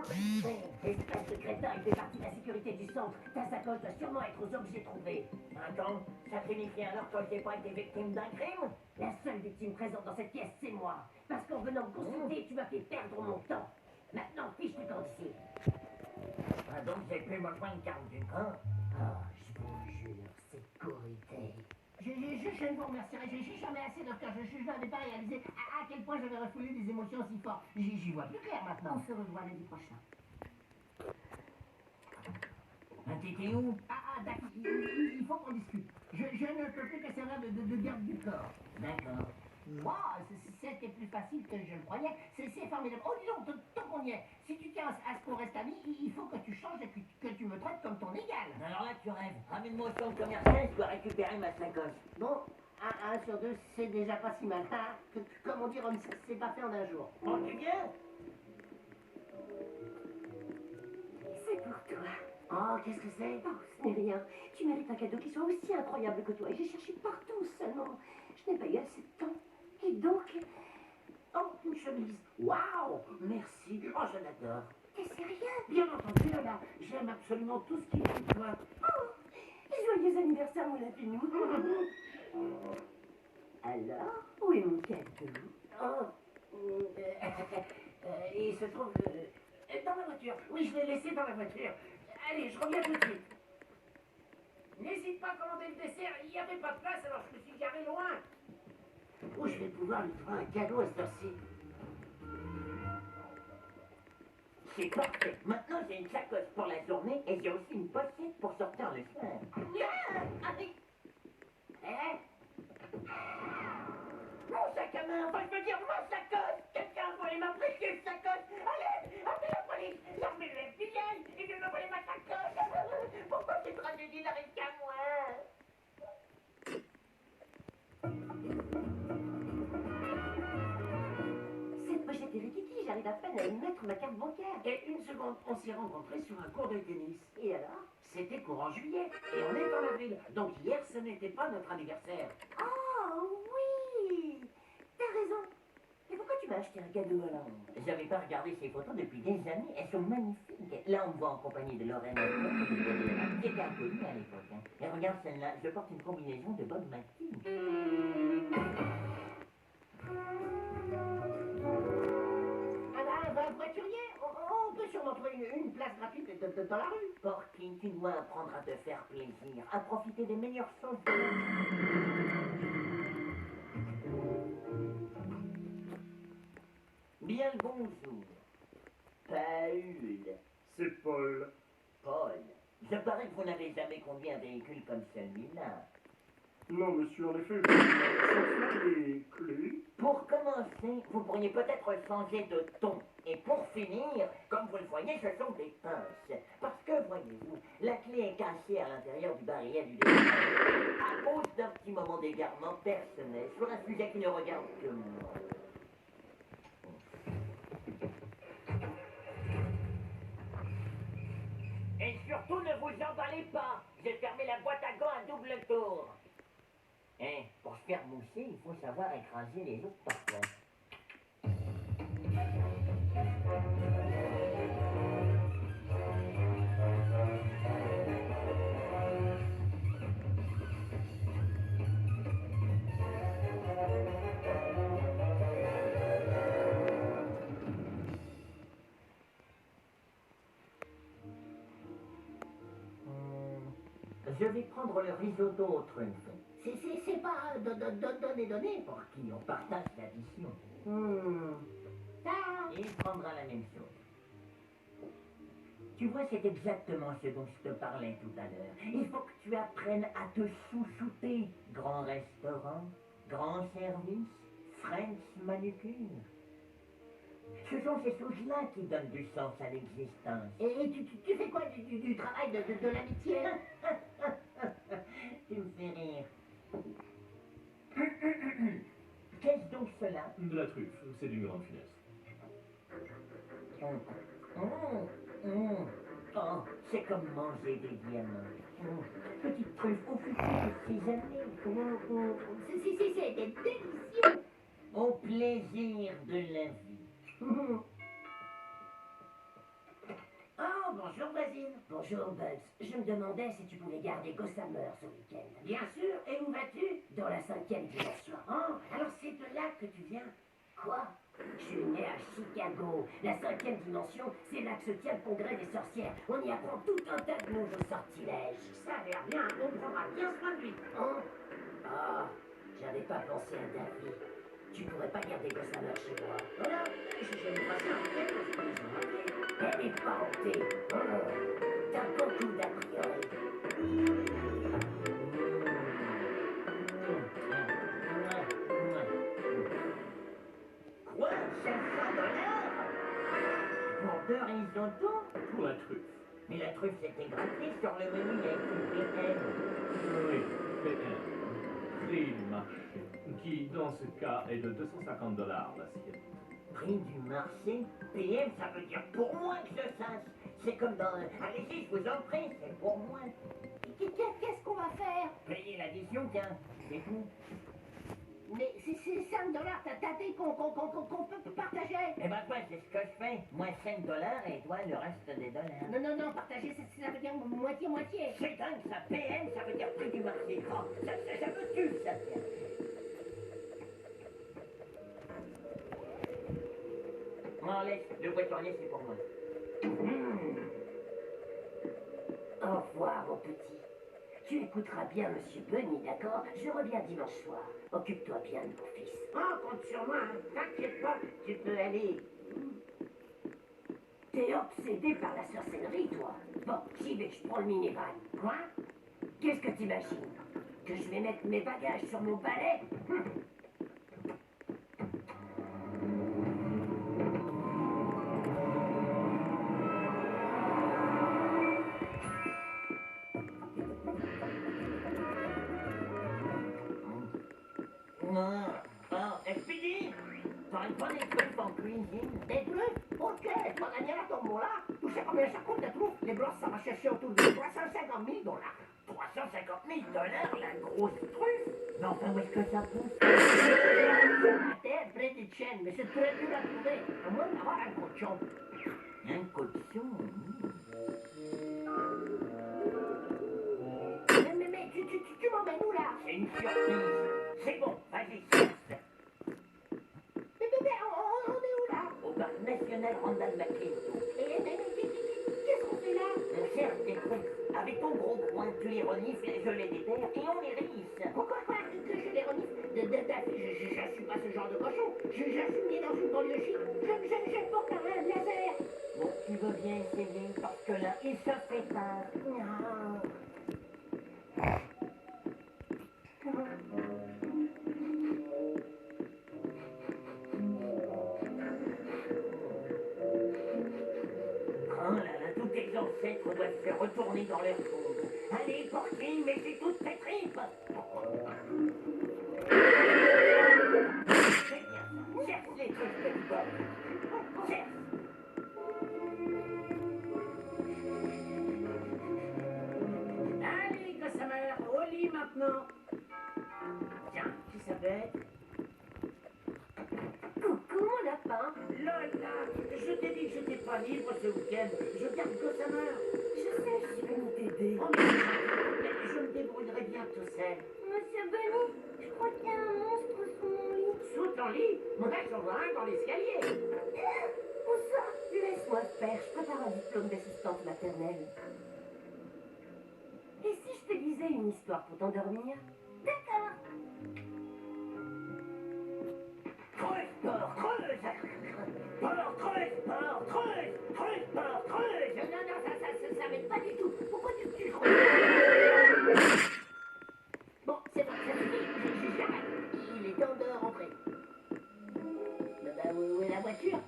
Espèce de crétin, il fait partie de la sécurité du centre. Ta sacoche doit sûrement être aux objets trouvés. Attends, ça signifie alors que j'ai pas été victime d'un crime? La seule victime présente dans cette pièce, c'est moi. Parce qu'en venant me consulter, tu m'as fait perdre mon temps. Maintenant, fiche-le camp d'ici. Ah donc j'ai plus besoin de garde du corps? Ah, je vous jure, sécurité. Je ne vous remercierai jamais assez, docteur. Je n'avais pas réalisé à quel point j'avais refoulé des émotions si fortes. J'y vois plus clair maintenant. On se revoit lundi prochain. T'étais où? D'accord. Il faut qu'on discute. Je ne peux plus que servir de garde du corps. D'accord. Wow, c'était plus facile que je le croyais. C'est formidable. Oh, dis donc, tant qu'on y est, si tu tiens à ce qu'on reste amis, il faut que tu changes et que tu me traites comme ton égal. Alors là, tu rêves. Ramène-moi au centre commercial, je dois récupérer ma sacoche. Bon, un sur deux, c'est déjà pas si mal. Comme on dit, Rome, c'est pas fait en un jour. Oh, tu viens? C'est pour toi. Oh, qu'est-ce que c'est? Oh, ce n'est rien. Tu mérites un cadeau qui soit aussi incroyable que toi. Et j'ai cherché partout seulement. Je n'ai pas eu assez de temps. Et donc, Oh, une chemise. Waouh, merci. Oh, je l'adore. t'es sérieux? Bien entendu, Lola. J'aime absolument tout ce qui est de toi. Oh, joyeux anniversaire, mon lapinou. Alors, où est mon cadeau? Il se trouve dans la voiture. Oui, je l'ai laissé dans la voiture. Allez, je reviens tout de suite. N'hésite pas à commander le dessert. Il n'y avait pas de place, alors je me suis garé loin. Oh, je vais pouvoir lui trouver un cadeau à cette heure-ci. C'est parfait. Maintenant, j'ai une sacoche pour la journée et j'ai aussi une pochette pour sortir le soir. Mon sac à main, enfin, je veux dire, ma sacoche. Quelqu'un a volé ma précieuse sacoche. Allez, appelez la police. L'armée le FBI. Ils viennent me voler ma sacoche. Pourquoi cette tragédie n'arrive qu'à moi? Cette pochette est rikiki, j'arrive à peine à y mettre ma carte bancaire. Et une seconde, on s'est rencontrés sur un cours de tennis. Et alors? C'était courant juillet et on est en avril. Donc hier, ce n'était pas notre anniversaire. Oh, oui! T'as raison. Mais pourquoi tu m'as acheté un cadeau alors? J'avais pas regardé ces photos depuis des années. Elles sont magnifiques. Là, on me voit en compagnie de Lorraine. Qui était inconnue à l'époque. Hein. Et regarde celle-là. Je porte une combinaison de Bob McKee. Voiturier, on peut sûrement trouver une place gratuite dans la rue. Porky, tu dois apprendre à te faire plaisir, à profiter des meilleures choses de la vie. Bien le bonjour. Paul. C'est Paul. Paul, je parie que vous n'avez jamais conduit un véhicule comme celui-là. Non, monsieur, en effet, je cherche les clés. Pour commencer, vous pourriez peut-être changer de ton. Et pour finir, comme vous le voyez, ce sont des pinces. Parce que, voyez-vous, la clé est cachée à l'intérieur du barillet du dépanneur. À cause d'un petit moment d'égarement personnel sur un sujet qui ne regarde que moi. Et surtout, ne vous emballez pas. J'ai fermé la boîte à gants à double tour. Hein, pour se faire mousser, il faut savoir écraser les autres parfois. Je vais prendre le risotto au truffe. C'est pas donné pour qui on partage l'addition. Il prendra la même chose. Tu vois, c'est exactement ce dont je te parlais tout à l'heure. Il faut que tu apprennes à te chouchouter. Grand restaurant, grand service, French manucure. Ce sont ces choses-là qui donnent du sens à l'existence. Et tu fais quoi du travail de l'amitié? Tu me fais rire. Qu'est-ce donc cela? De la truffe, c'est d'une grande finesse. Oh, c'est comme manger des diamants. Petite truffe au futur de 6 années. C'est délicieux. Au plaisir de la vie. Oh, bonjour Basile. Bonjour Bugs. Je me demandais si tu pouvais garder Gossamer ce week-end. Bien sûr. Et où vas-tu? Dans la 5e dimension. Oh, alors c'est de là que tu viens? Quoi? Je suis né à Chicago. La 5e dimension, c'est là que se tient le congrès des sorcières. On y apprend tout un tas de nouveaux sortilèges. Ça a l'air bien. On prendra bien soin de lui. Oh, ah, j'avais pas pensé à David. Tu pourrais pas garder Gossamer chez moi. Voilà, je vais passer un week-end parce que je m'en rappelle. Elle est pas hantée. Oh, t'as beaucoup d'a priori. Quoi? 500 $? Pour 2 risottos? Pour la truffe. Mais la truffe c'était gratuit sur le menu, il y a écrit PM. Oui, PM. Prix du marché, qui dans ce cas est de 250 $ l'assiette. Prix du marché? PM, ça veut dire pour moi que je sache. C'est comme dans... Allez-y, je vous en prie, c'est pour moi. Qu'est-ce qu'on va faire? Payer l'addition, tiens, c'est tout. Mais c'est 5 $, t'as dit qu'on peut partager. Eh ben quoi, c'est ce que je fais. Moi 5 $ et toi le reste des dollars. Non, partager, ça veut dire moitié-moitié. C'est dingue, ça, PM, ça veut dire prix du marché. Oh, ça me tue, ça. Non, laisse, le poissonnier, c'est pour moi. Au revoir, mon petit. Tu écouteras bien Monsieur Bunny, d'accord? Je reviens dimanche soir. Occupe-toi bien de mon fils. Oh, compte sur moi, hein. T'inquiète pas, tu peux aller. T'es obsédé par la sorcellerie, toi. Bon, j'y vais, je prends le minivan. Quoi? Qu'est-ce que t'imagines? Que je vais mettre mes bagages sur mon balai? Non. Oh, Speedy, t'aurais pas des trucs en cuisine? Des trucs? Ok, ma manière à ton mot là. Tu sais combien ça coûte des trucs? Les brosses, ça va chercher autour de 350 000 $. 350 000 $, la grosse truffe? Non, enfin, où est-ce que ça pousse? La terre, près des chaînes, mais c'est très dur à trouver. À moins d'avoir un cochon. Un cochon? Mais tu m'emmènes où là? C'est une surprise. C'est bon, vas-y, cherche. Mais on est où là? Au parc national Randall McClintock. Qu'est-ce qu'on fait là? On cherche des trucs. Avec ton gros coin, tu les renifles, je les déterre et on les risse. Pourquoi que je les renifle? J'assume pas ce genre de cochon. J'assume né dans une banlieue chic. Je porte un laser. Bon, tu veux bien essayer parce que là, il se fait peur. Non. Oh là là, tous tes ancêtres doivent se retourner dans leur tombe. Allez, portez, mettez toutes tes tripes. C'est bien ça. Cherche les trucs, petit Bob. Cherche. Allez, Gossamer, au lit maintenant. Tiens, qui ça peut être? Coucou, mon lapin. Lola, je t'ai dit que j'étais pas libre ce week-end. Je garde Gossamer. Je sais, je suis venue t'aider. Oh, mais je me débrouillerai bien tout seul. Monsieur Bunny, je crois qu'il y a un monstre sous mon lit. Sous ton lit? Moi, j'en vois un dans l'escalier. Où ça? Laisse-moi faire, je prépare un diplôme d'assistante maternelle. Et si je te lisais une histoire pour t'endormir? D'accord. Creuse, porc, creuse! Porc, creuse, porc, creuse! Creuse, porc, creuse! Non, ça m'aide pas du tout. Pourquoi tu creuses? Bon, c'est bon, ça suffit. J'arrête. Il est temps de rentrer. Où est la voiture?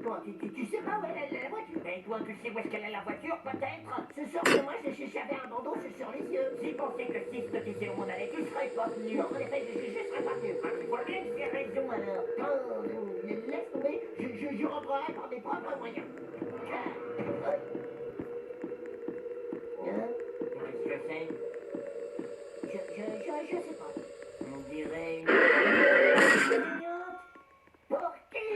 Toi, tu sais pas où est la voiture? Et toi, tu sais où est-ce qu'elle est la voiture, peut-être? Ce soir que moi, j'avais un bandeau sur les yeux. J'ai pensé que si je te disais où on allait, tu serais pas venu. Non, en effet, je serais pas venu. Tu vois bien que j'ai raison, alors. Laisse tomber, je reprendrai par mes propres moyens. Qu'est-ce que c'est? Je sais pas. On dirait une... Pour qui?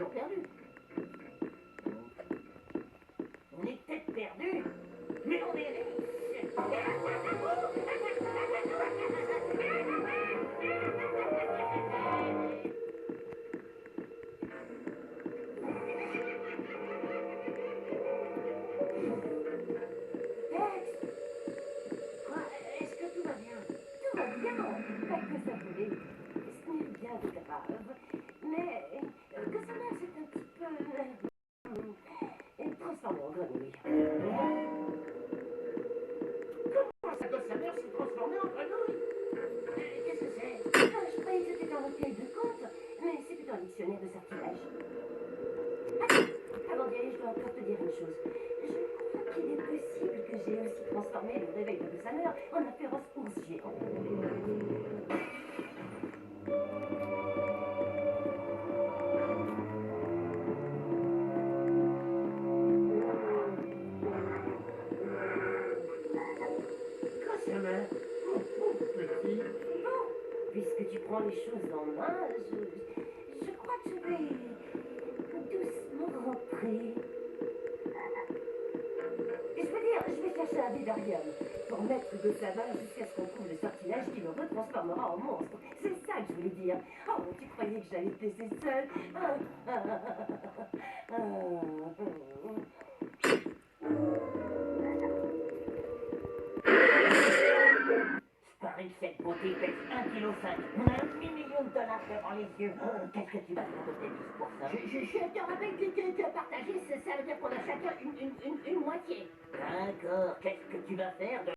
toujours perdu. On est peut-être perdu, mais on est riche. Quoi? Est-ce que tout va bien? Tout va bien. Pas que ça voulait. Ce n'est rien de grave. Mais que ça va, c'est un petit peu transformé en grenouille. Comment ça gosse sa mère s'est transformée en grenouille? Qu'est-ce que c'est? Je croyais que c'était un recueil de contes, mais c'est plutôt un dictionnaire de sortilège. Attends, avant d'y aller, je dois encore te dire une chose. Je crois qu'il est possible que j'ai aussi transformé le réveil de Gossamer en un féroce ours géant. Gossamer, petit. Bon, puisque tu prends les choses en main, je crois que je vais doucement rentrer. Je veux dire, je vais chercher un vivarium pour mettre Gossamer jusqu'à ce qu'on trouve le sortilège qui le retransformera en monstre. C'est ça que je voulais dire. Oh, tu croyais que j'allais te laisser seule? Je parie que cette beauté pèse 1,5 kg. On a 1 million de dollars devant les yeux. Qu'est-ce que tu vas faire de tes fils pour ça? Je te rappelle que partager, ça veut dire qu'on a chacun une moitié. D'accord, qu'est-ce que tu vas faire de